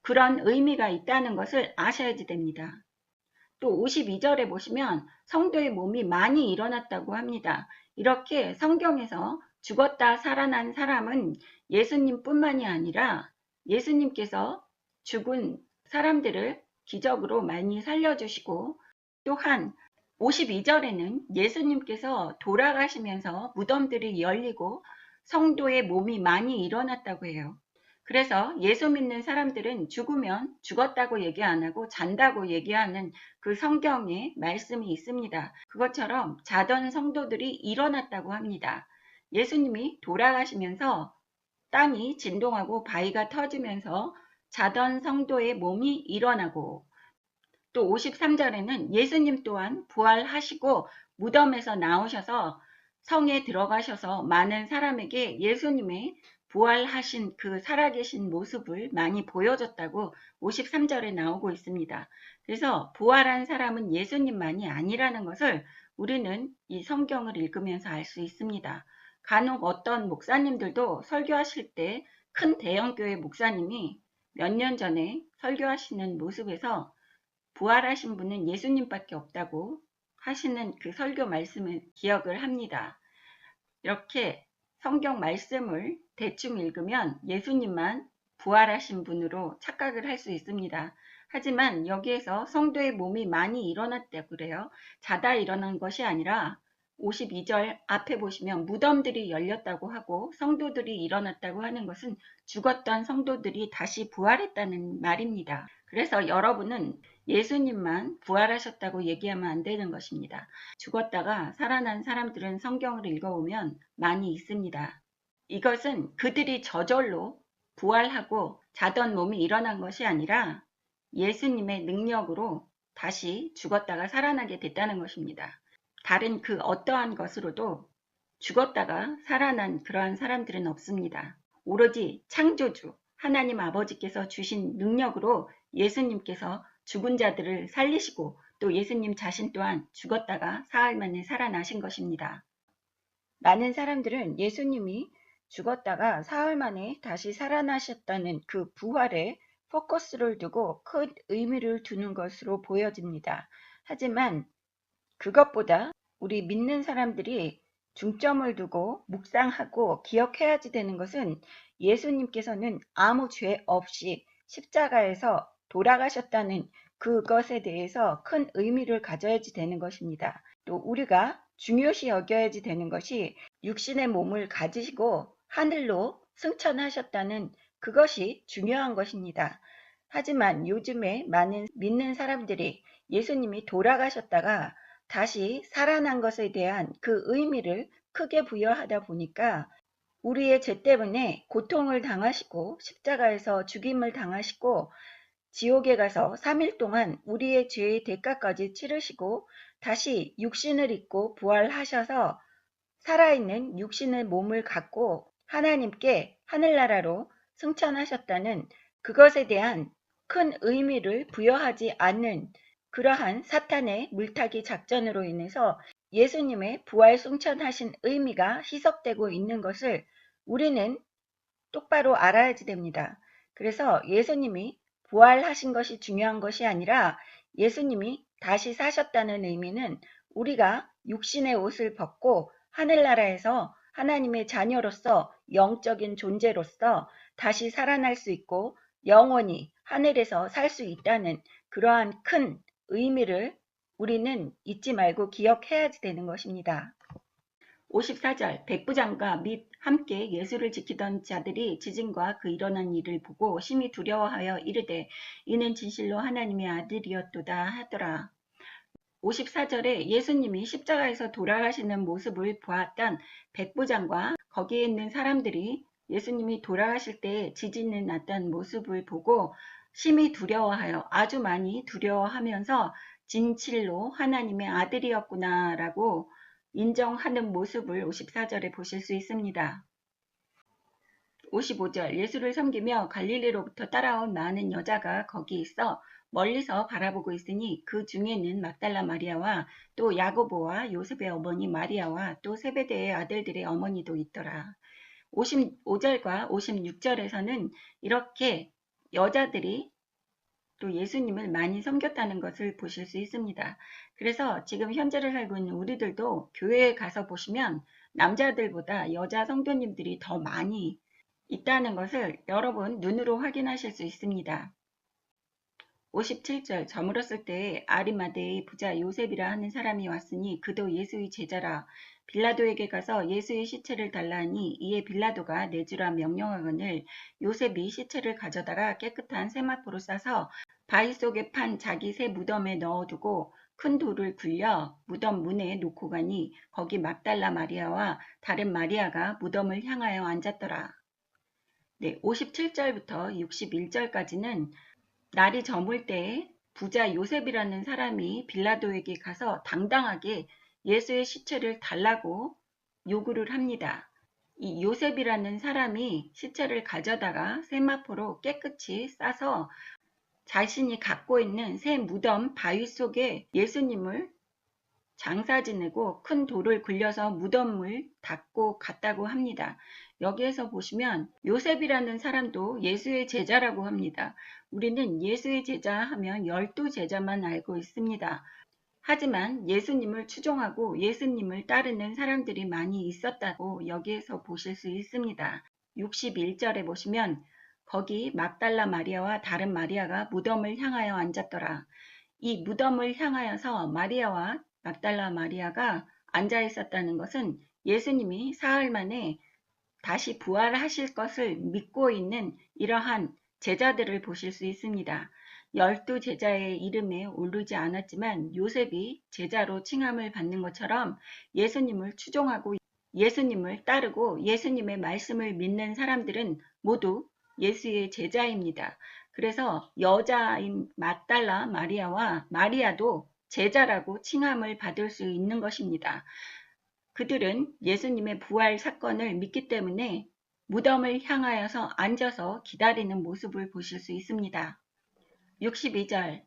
그런 의미가 있다는 것을 아셔야지 됩니다. 또 52절에 보시면 성도의 몸이 많이 일어났다고 합니다. 이렇게 성경에서 죽었다 살아난 사람은 예수님뿐만이 아니라 예수님께서 죽은 사람들을 기적으로 많이 살려주시고 또한 52절에는 예수님께서 돌아가시면서 무덤들이 열리고 성도의 몸이 많이 일어났다고 해요. 그래서 예수 믿는 사람들은 죽으면 죽었다고 얘기 안 하고 잔다고 얘기하는 그 성경에 말씀이 있습니다. 그것처럼 자던 성도들이 일어났다고 합니다. 예수님이 돌아가시면서 땅이 진동하고 바위가 터지면서 자던 성도의 몸이 일어나고, 또 53절에는 예수님 또한 부활하시고 무덤에서 나오셔서 성에 들어가셔서 많은 사람에게 예수님의 부활하신 그 살아계신 모습을 많이 보여줬다고 53절에 나오고 있습니다. 그래서 부활한 사람은 예수님만이 아니라는 것을 우리는 이 성경을 읽으면서 알 수 있습니다. 간혹 어떤 목사님들도 설교하실 때 큰 대형교회 목사님이 몇 년 전에 설교하시는 모습에서 부활하신 분은 예수님밖에 없다고 하시는 그 설교 말씀을 기억을 합니다. 이렇게 성경 말씀을 대충 읽으면 예수님만 부활하신 분으로 착각을 할 수 있습니다. 하지만 여기에서 성도의 몸이 많이 일어났다고 그래요. 자다 일어난 것이 아니라 52절 앞에 보시면 무덤들이 열렸다고 하고 성도들이 일어났다고 하는 것은 죽었던 성도들이 다시 부활했다는 말입니다. 그래서 여러분은 예수님만 부활하셨다고 얘기하면 안 되는 것입니다. 죽었다가 살아난 사람들은 성경을 읽어보면 많이 있습니다. 이것은 그들이 저절로 부활하고 자던 몸이 일어난 것이 아니라 예수님의 능력으로 다시 죽었다가 살아나게 됐다는 것입니다. 다른 그 어떠한 것으로도 죽었다가 살아난 그러한 사람들은 없습니다. 오로지 창조주 하나님 아버지께서 주신 능력으로 예수님께서 죽은 자들을 살리시고 또 예수님 자신 또한 죽었다가 사흘 만에 살아나신 것입니다. 많은 사람들은 예수님이 죽었다가 사흘 만에 다시 살아나셨다는 그 부활에 포커스를 두고 큰 의미를 두는 것으로 보여집니다. 하지만 그것보다 우리 믿는 사람들이 중점을 두고 묵상하고 기억해야지 되는 것은 예수님께서는 아무 죄 없이 십자가에서 돌아가셨다는 그것에 대해서 큰 의미를 가져야지 되는 것입니다. 또 우리가 중요시 여겨야지 되는 것이 육신의 몸을 가지시고 하늘로 승천하셨다는 그것이 중요한 것입니다. 하지만 요즘에 많은 믿는 사람들이 예수님이 돌아가셨다가 다시 살아난 것에 대한 그 의미를 크게 부여하다 보니까 우리의 죄 때문에 고통을 당하시고 십자가에서 죽임을 당하시고 지옥에 가서 3일 동안 우리의 죄의 대가까지 치르시고 다시 육신을 입고 부활하셔서 살아있는 육신의 몸을 갖고 하나님께 하늘나라로 승천하셨다는 그것에 대한 큰 의미를 부여하지 않는 그러한 사탄의 물타기 작전으로 인해서 예수님의 부활 승천하신 의미가 희석되고 있는 것을 우리는 똑바로 알아야지 됩니다. 그래서 예수님이 부활하신 것이 중요한 것이 아니라 예수님이 다시 사셨다는 의미는 우리가 육신의 옷을 벗고 하늘나라에서 하나님의 자녀로서 영적인 존재로서 다시 살아날 수 있고 영원히 하늘에서 살 수 있다는 그러한 큰 의미를 우리는 잊지 말고 기억해야지 되는 것입니다. 54절 백부장과 및 함께 예수를 지키던 자들이 지진과 그 일어난 일을 보고 심히 두려워하여 이르되 이는 진실로 하나님의 아들이었도다 하더라. 54절에 예수님이 십자가에서 돌아가시는 모습을 보았던 백부장과 거기에 있는 사람들이 예수님이 돌아가실 때 지진이 났던 모습을 보고 심히 두려워하여 아주 많이 두려워하면서 진실로 하나님의 아들이었구나 라고 인정하는 모습을 54절에 보실 수 있습니다. 55절 예수를 섬기며 갈릴리로부터 따라온 많은 여자가 거기 있어 멀리서 바라보고 있으니 그 중에는 막달라 마리아와 또 야고보와 요셉의 어머니 마리아와 또 세베대의 아들들의 어머니도 있더라. 55절과 56절에서는 이렇게 여자들이 또 예수님을 많이 섬겼다는 것을 보실 수 있습니다. 그래서 지금 현재를 살고 있는 우리들도 교회에 가서 보시면 남자들보다 여자 성도님들이 더 많이 있다는 것을 여러분 눈으로 확인하실 수 있습니다. 57절 저물었을 때에 아리마대의 부자 요셉이라 하는 사람이 왔으니 그도 예수의 제자라. 빌라도에게 가서 예수의 시체를 달라 하니 이에 빌라도가 내주라 명령하거늘 요셉이 시체를 가져다가 깨끗한 세마포로 싸서 바위 속에 판 자기 새 무덤에 넣어두고 큰 돌을 굴려 무덤 문에 놓고 가니 거기 막달라 마리아와 다른 마리아가 무덤을 향하여 앉았더라. 네, 57절부터 61절까지는 날이 저물 때에 부자 요셉이라는 사람이 빌라도에게 가서 당당하게 예수의 시체를 달라고 요구를 합니다. 이 요셉이라는 사람이 시체를 가져다가 세마포로 깨끗이 싸서 자신이 갖고 있는 새 무덤 바위 속에 예수님을 장사 지내고 큰 돌을 굴려서 무덤을 닫고 갔다고 합니다. 여기에서 보시면 요셉이라는 사람도 예수의 제자라고 합니다. 우리는 예수의 제자 하면 12제자만 알고 있습니다. 하지만 예수님을 추종하고 예수님을 따르는 사람들이 많이 있었다고 여기에서 보실 수 있습니다. 61절에 보시면 거기 막달라 마리아와 다른 마리아가 무덤을 향하여 앉았더라. 이 무덤을 향하여서 마리아와 막달라 마리아가 앉아 있었다는 것은 예수님이 사흘 만에 다시 부활하실 것을 믿고 있는 이러한 제자들을 보실 수 있습니다. 12제자의 이름에 오르지 않았지만 요셉이 제자로 칭함을 받는 것처럼 예수님을 추종하고 예수님을 따르고 예수님의 말씀을 믿는 사람들은 모두 예수의 제자입니다. 그래서 여자인 막달라 마리아와 마리아도 제자라고 칭함을 받을 수 있는 것입니다. 그들은 예수님의 부활 사건을 믿기 때문에 무덤을 향하여서 앉아서 기다리는 모습을 보실 수 있습니다. 62절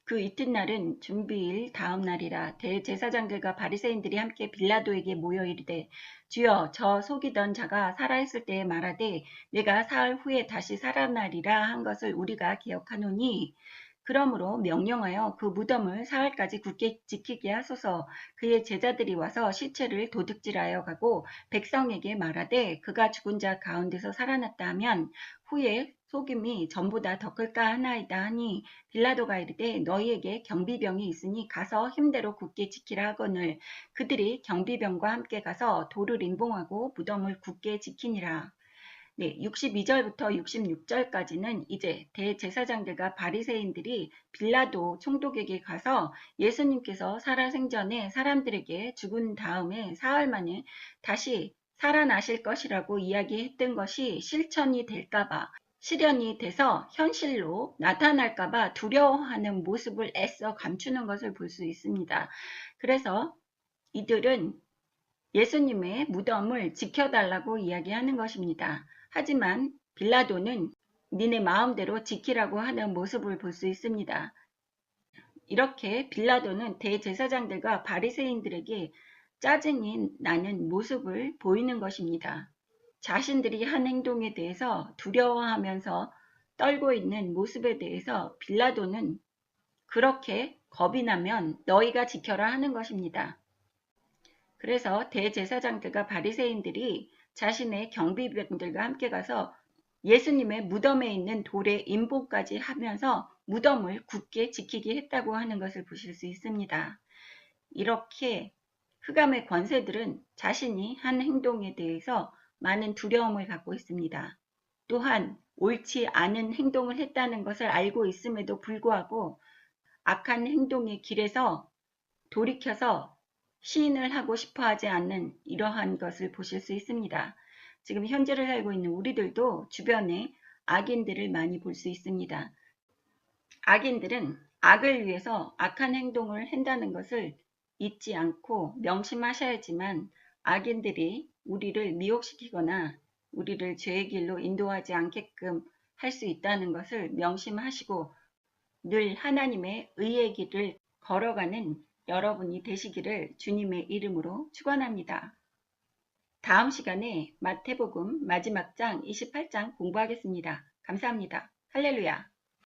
그 이튿날은 준비일 다음 날이라 대제사장들과 바리새인들이 함께 빌라도에게 모여 이르되 주여 저 속이던 자가 살아있을 때에 말하되 내가 사흘 후에 다시 살아나리라 한 것을 우리가 기억하노니 그러므로 명령하여 그 무덤을 사흘까지 굳게 지키게 하소서. 그의 제자들이 와서 시체를 도둑질하여 가고 백성에게 말하되 그가 죽은 자 가운데서 살아났다 하면 후에 속임이 전보다 더 클까 하나이다 하니 빌라도가 이르되 너희에게 경비병이 있으니 가서 힘대로 굳게 지키라 하거늘 그들이 경비병과 함께 가서 돌을 임봉하고 무덤을 굳게 지키니라. 네, 62절부터 66절까지는 이제 대제사장들과 바리새인들이 빌라도 총독에게 가서 예수님께서 살아생전에 사람들에게 죽은 다음에 사흘 만에 다시 살아나실 것이라고 이야기했던 것이 실천이 될까봐 실현이 돼서 현실로 나타날까봐 두려워하는 모습을 애써 감추는 것을 볼 수 있습니다. 그래서 이들은 예수님의 무덤을 지켜달라고 이야기하는 것입니다. 하지만 빌라도는 니네 마음대로 지키라고 하는 모습을 볼 수 있습니다. 이렇게 빌라도는 대제사장들과 바리새인들에게 짜증이 나는 모습을 보이는 것입니다. 자신들이 한 행동에 대해서 두려워하면서 떨고 있는 모습에 대해서 빌라도는 그렇게 겁이 나면 너희가 지켜라 하는 것입니다. 그래서 대제사장들과 바리새인들이 자신의 경비병들과 함께 가서 예수님의 무덤에 있는 돌에 임봉까지 하면서 무덤을 굳게 지키게 했다고 하는 것을 보실 수 있습니다. 이렇게 흑암의 권세들은 자신이 한 행동에 대해서 많은 두려움을 갖고 있습니다. 또한 옳지 않은 행동을 했다는 것을 알고 있음에도 불구하고 악한 행동의 길에서 돌이켜서 시인을 하고 싶어 하지 않는 이러한 것을 보실 수 있습니다. 지금 현재를 살고 있는 우리들도 주변에 악인들을 많이 볼 수 있습니다. 악인들은 악을 위해서 악한 행동을 한다는 것을 잊지 않고 명심하셔야지만 악인들이 우리를 미혹시키거나 우리를 죄의 길로 인도하지 않게끔 할 수 있다는 것을 명심하시고 늘 하나님의 의의 길을 걸어가는 여러분이 되시기를 주님의 이름으로 축원합니다. 다음 시간에 마태복음 마지막 장 28장 공부하겠습니다. 감사합니다. 할렐루야.